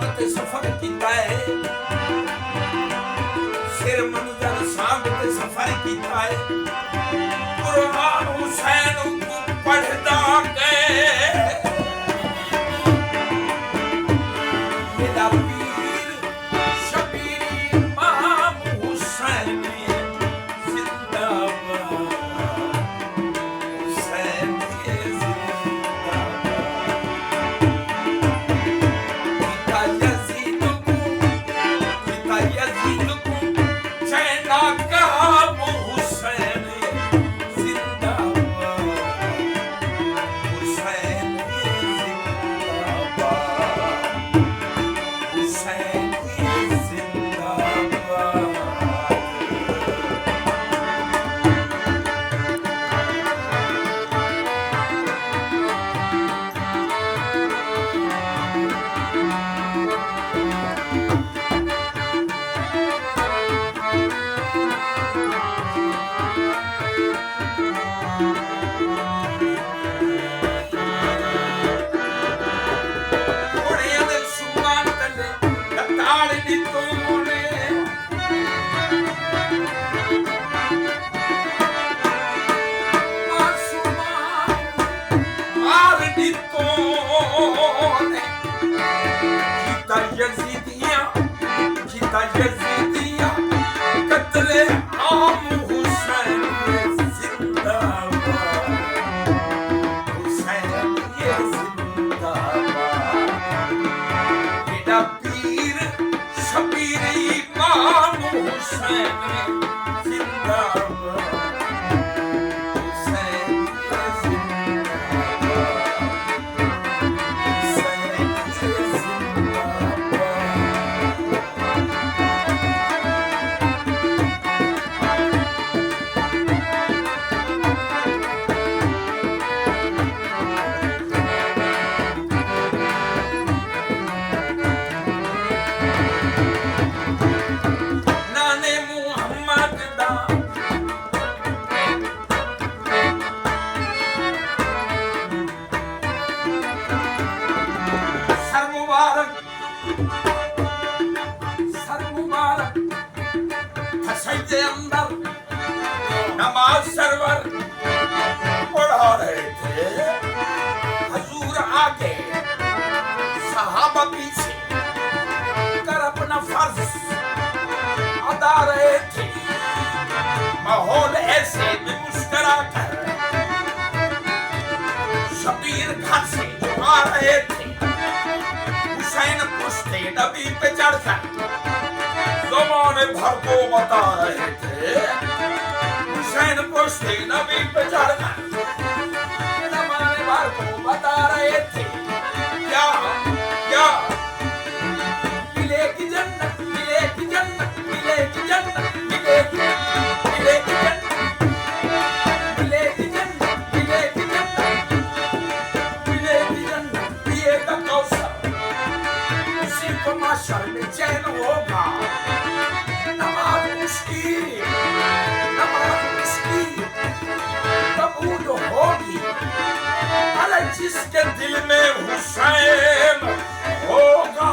शाम ते सफर कीता है, सिर मंजर शाम ते सफर कीता है, कुरान हुसैन को पढ़दा गए, मेरा पीर शबीर इमाम हुसैन जिंदाबाद, हुसैन नमाज सरवर पढ़ा रहे थे, हजूर आगे सहाबा पीछे कर अपना फर्ज अदा रहे थे, माहौल ऐसे भी मुस्कुरा कर शबीर घर से आ रहे थे, हुसैन पुश्ते नबी पे चढ़कर ज़माने भर को बता रहे थे, हुसैन पुश्ते नबी पे चढ़कर ज़माने भर को बता रहे थे, क्या क्या मिलेगी जन्नत, मिलेगी जन्नत, मिलेगी जन्नत, मिलेगी मिलेगी जन्नत, मिलेगी जन्नत, मिलेगी जन्नत, मिलेगी जन्नत, पिएगा कौसर उसी को माशर में चैन होगा, नमाज मुश्किल कबूल होगी, अरे जिसके दिल में हुसैन होगा।